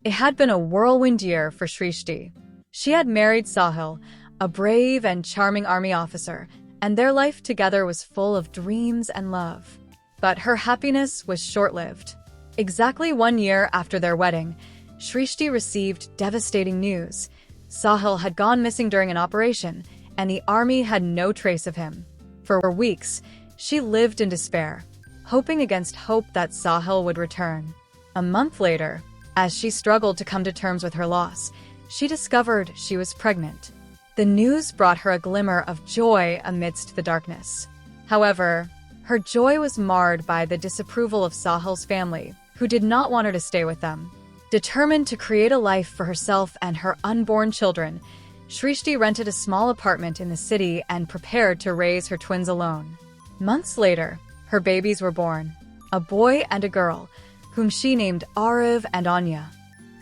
It had been a whirlwind year for Shrishti. She had married Sahil, a brave and charming army officer, and their life together was full of dreams and love. But her happiness was short-lived. Exactly 1 year after their wedding, Shrishti received devastating news. Sahil had gone missing during an operation, and the army had no trace of him. For weeks, she lived in despair, hoping against hope that Sahil would return. A month later, as she struggled to come to terms with her loss, she discovered she was pregnant. The news brought her a glimmer of joy amidst the darkness. However, her joy was marred by the disapproval of Sahil's family, who did not want her to stay with them. Determined to create a life for herself and her unborn children, Shrishti rented a small apartment in the city and prepared to raise her twins alone. Months later, her babies were born, a boy and a girl, whom she named Arav and Anya.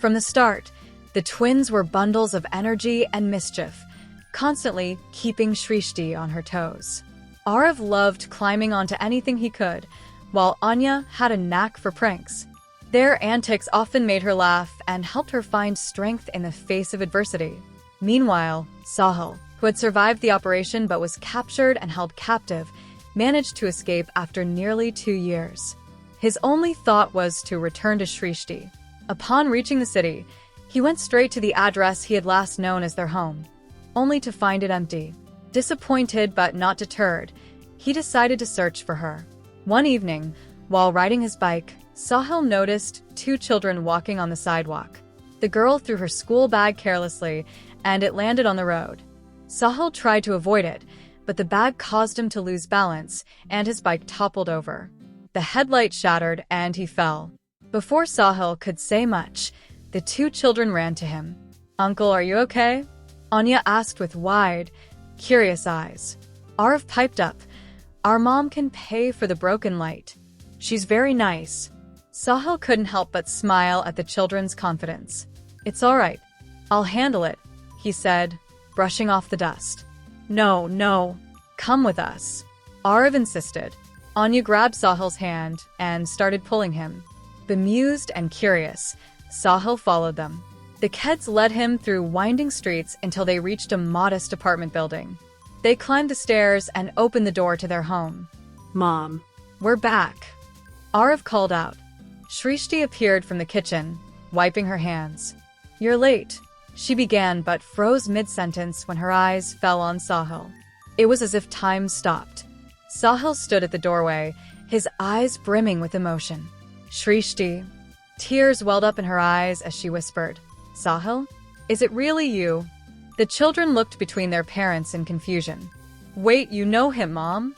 From the start, the twins were bundles of energy and mischief, constantly keeping Shrishti on her toes. Arav loved climbing onto anything he could, while Anya had a knack for pranks. Their antics often made her laugh and helped her find strength in the face of adversity. Meanwhile, Sahil, who had survived the operation but was captured and held captive, managed to escape after nearly 2 years. His only thought was to return to Shrishti. Upon reaching the city, he went straight to the address he had last known as their home, only to find it empty. Disappointed but not deterred, he decided to search for her. One evening, while riding his bike, Sahil noticed 2 children walking on the sidewalk. The girl threw her school bag carelessly, and it landed on the road. Sahil tried to avoid it, but the bag caused him to lose balance, and his bike toppled over. The headlight shattered, and he fell. Before Sahil could say much, the 2 children ran to him. "Uncle, are you okay?" Anya asked with wide, curious eyes. Arav piped up, "Our mom can pay for the broken light. She's very nice." Sahil couldn't help but smile at the children's confidence. "It's all right. I'll handle it," he said, brushing off the dust. No, come with us," Arav insisted. Anya grabbed Sahil's hand and started pulling him. Bemused and curious, Sahil followed them. The kids led him through winding streets until they reached a modest apartment building. They climbed the stairs and opened the door to their home. "Mom, "We're back," Arav called out. Shrishti appeared from the kitchen, wiping her hands. "You're late," she began but froze mid-sentence when her eyes fell on Sahil. It was as if time stopped. Sahil stood at the doorway, his eyes brimming with emotion. "Shrishti." Tears welled up in her eyes as she whispered, "Sahil, is it really you?" The children looked between their parents in confusion. "Wait, you know him, Mom?"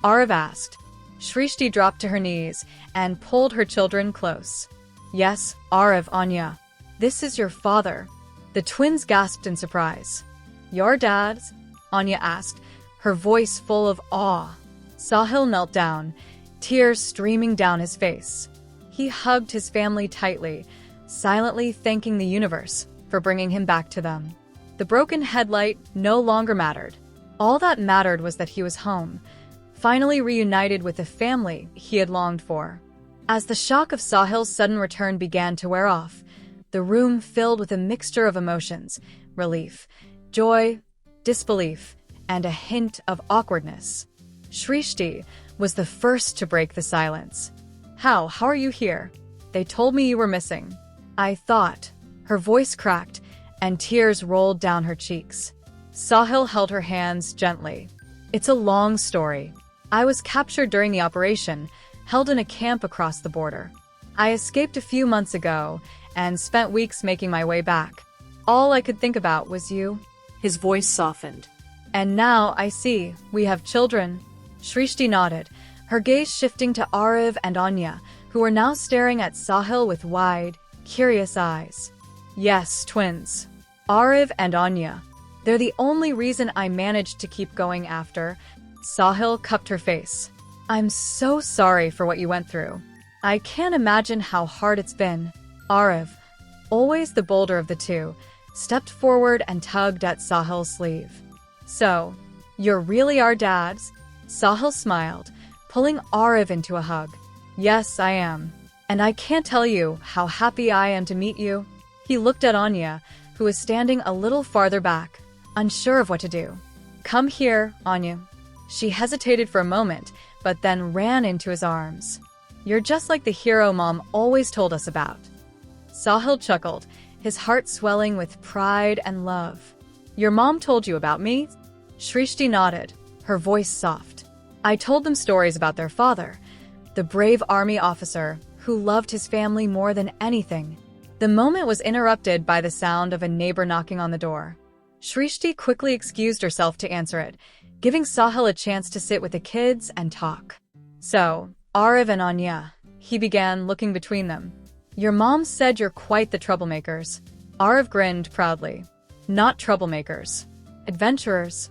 Arav asked. Shrishti dropped to her knees and pulled her children close. "Yes, Arav, Anya. This is your father." The twins gasped in surprise. "Your dad's?" Anya asked, her voice full of awe. Sahil knelt down, tears streaming down his face. He hugged his family tightly, silently thanking the universe for bringing him back to them. The broken headlight no longer mattered. All that mattered was that he was home, finally reunited with the family he had longed for. As the shock of Sahil's sudden return began to wear off, the room filled with a mixture of emotions: relief, joy, disbelief, and a hint of awkwardness. Shrishti was the first to break the silence. How are you here? They told me you were missing." "I thought." Her voice cracked, and tears rolled down her cheeks. Sahil held her hands gently. "It's a long story. I was captured during the operation, held in a camp across the border. I escaped a few months ago and spent weeks making my way back. All I could think about was you." His voice softened. "And now I see we have children." Shrishti nodded, her gaze shifting to Arav and Anya, who were now staring at Sahil with wide, curious eyes. "Yes, twins. Arav and Anya. They're the only reason I managed to keep going after." Sahil cupped her face. "I'm so sorry for what you went through. I can't imagine how hard it's been." Arav, always the bolder of the two, stepped forward and tugged at Sahil's sleeve. "So, you're really our dads?" Sahil smiled, pulling Arav into a hug. "Yes, I am. And I can't tell you how happy I am to meet you." He looked at Anya, who was standing a little farther back, unsure of what to do. "Come here, Anya." She hesitated for a moment, but then ran into his arms. "You're just like the hero Mom always told us about." Sahil chuckled, his heart swelling with pride and love. "Your mom told you about me?" Shrishti nodded, her voice soft. "I told them stories about their father, the brave army officer who loved his family more than anything." The moment was interrupted by the sound of a neighbor knocking on the door. Shrishti quickly excused herself to answer it, giving Sahil a chance to sit with the kids and talk. "So, Arav and Anya," he began, looking between them. "Your mom said you're quite the troublemakers." Arav grinned proudly. "Not troublemakers. Adventurers."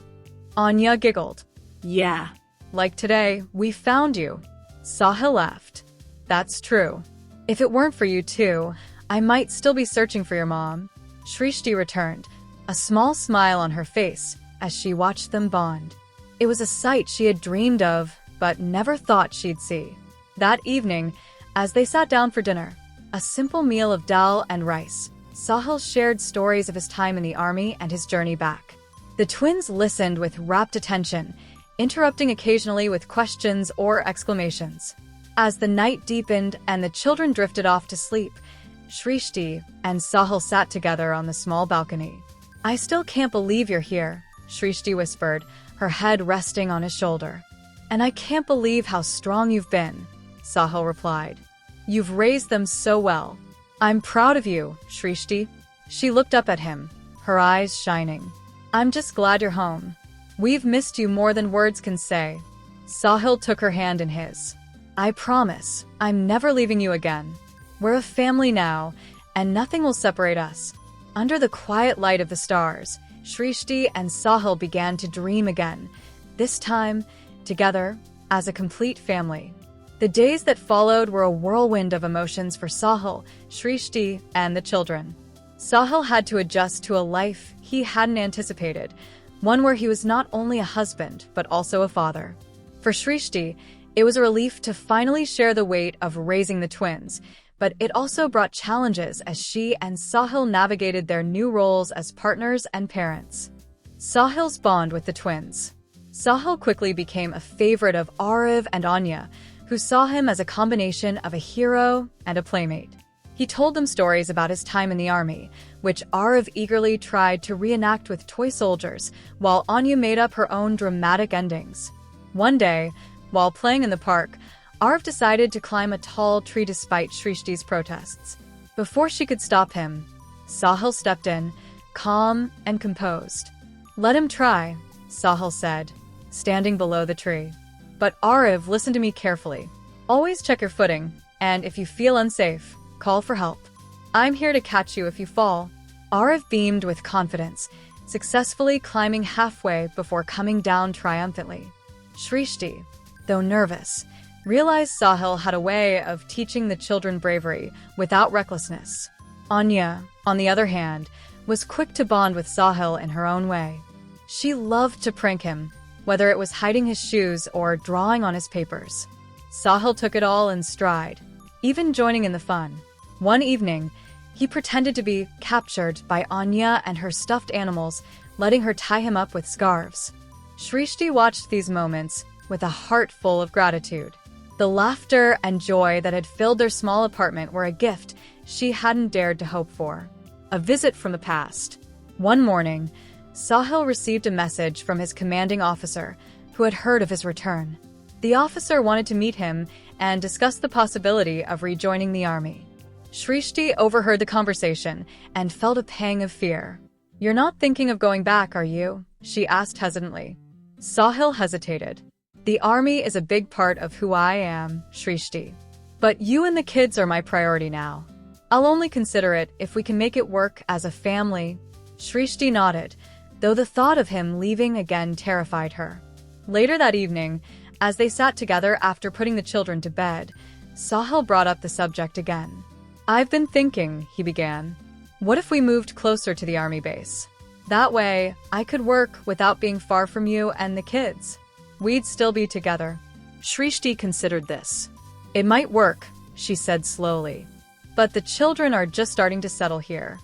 Anya giggled. Yeah. "Like today, we found you." Sahil laughed. "That's true. If it weren't for you two, I might still be searching for your mom." Shrishti returned, a small smile on her face as she watched them bond. It was a sight she had dreamed of, but never thought she'd see. That evening, as they sat down for dinner, a simple meal of dal and rice, Sahil shared stories of his time in the army and his journey back. The twins listened with rapt attention, interrupting occasionally with questions or exclamations. As the night deepened and the children drifted off to sleep, Shrishti and Sahil sat together on the small balcony. "I still can't believe you're here," Shrishti whispered, her head resting on his shoulder. "And I can't believe how strong you've been," Sahil replied. "You've raised them so well." "I'm proud of you, Shrishti." She looked up at him, her eyes shining. "I'm just glad you're home. We've missed you more than words can say." Sahil took her hand in his. "I promise, I'm never leaving you again. We're a family now, and nothing will separate us." Under the quiet light of the stars, Shrishti and Sahil began to dream again, this time together as a complete family. The days that followed were a whirlwind of emotions for Sahil, Shrishti, and the children. Sahil had to adjust to a life he hadn't anticipated, one where he was not only a husband, but also a father. For Shrishti, it was a relief to finally share the weight of raising the twins, but it also brought challenges as she and Sahil navigated their new roles as partners and parents. Sahil's bond with the twins. Sahil quickly became a favorite of Arav and Anya, who saw him as a combination of a hero and a playmate. He told them stories about his time in the army, which Arav eagerly tried to reenact with toy soldiers, while Anya made up her own dramatic endings. One day, while playing in the park, Arav decided to climb a tall tree despite Shrishti's protests. Before she could stop him, Sahil stepped in, calm and composed. "Let him try," Sahil said, standing below the tree. "But Arav, listen to me carefully. Always check your footing, and if you feel unsafe, call for help. I'm here to catch you if you fall." Arav beamed with confidence, successfully climbing halfway before coming down triumphantly. Shrishti, though nervous, realized Sahil had a way of teaching the children bravery without recklessness. Anya, on the other hand, was quick to bond with Sahil in her own way. She loved to prank him, whether it was hiding his shoes or drawing on his papers. Sahil took it all in stride, even joining in the fun. One evening, he pretended to be captured by Anya and her stuffed animals, letting her tie him up with scarves. Shrishti watched these moments with a heart full of gratitude. The laughter and joy that had filled their small apartment were a gift she hadn't dared to hope for. A visit from the past. One morning, Sahil received a message from his commanding officer, who had heard of his return. The officer wanted to meet him and discuss the possibility of rejoining the army. Shrishti overheard the conversation and felt a pang of fear. "You're not thinking of going back, are you?" she asked hesitantly. Sahil hesitated. "The army is a big part of who I am, Shrishti. But you and the kids are my priority now. I'll only consider it if we can make it work as a family." Shrishti nodded, though the thought of him leaving again terrified her. Later that evening, as they sat together after putting the children to bed, Sahil brought up the subject again. "I've been thinking," he began. "What if we moved closer to the army base? That way, I could work without being far from you and the kids. We'd still be together." Shrishti considered this. "It might work," she said slowly. but the children are just starting to settle here.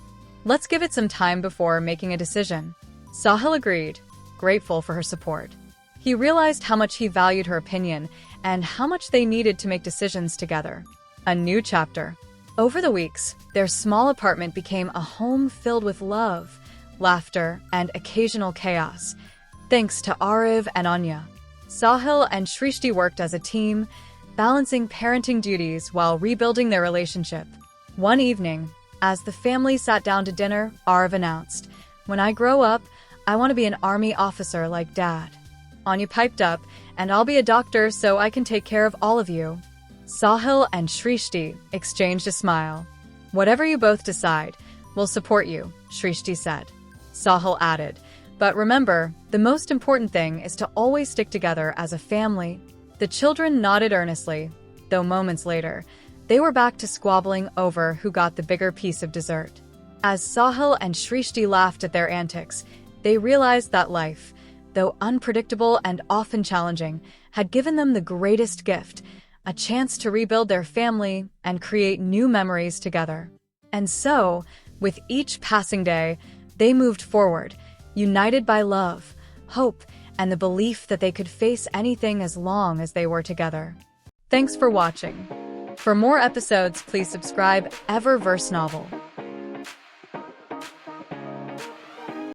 Let's give it some time before making a decision." Sahil agreed, grateful for her support. He realized how much he valued her opinion and how much they needed to make decisions together. A new chapter. Over the weeks, their small apartment became a home filled with love, laughter, and occasional chaos, thanks to Ariv and Anya. Sahil and Shrishti worked as a team, balancing parenting duties while rebuilding their relationship. One evening, as the family sat down to dinner, Ariv announced, "When I grow up, I want to be an army officer like Dad." Anya piped up, "And I'll be a doctor so I can take care of all of you." Sahil and Shrishti exchanged a smile. "Whatever you both decide, we'll support you," Shrishti said. Sahil added, "But remember, the most important thing is to always stick together as a family." The children nodded earnestly, though moments later, they were back to squabbling over who got the bigger piece of dessert. As Sahil and Shrishti laughed at their antics, they realized that life, though unpredictable and often challenging, had given them the greatest gift, a chance to rebuild their family and create new memories together. And so, with each passing day, they moved forward, united by love, hope, and the belief that they could face anything as long as they were together. Thanks for watching. For more episodes, please subscribe Eververse Novel.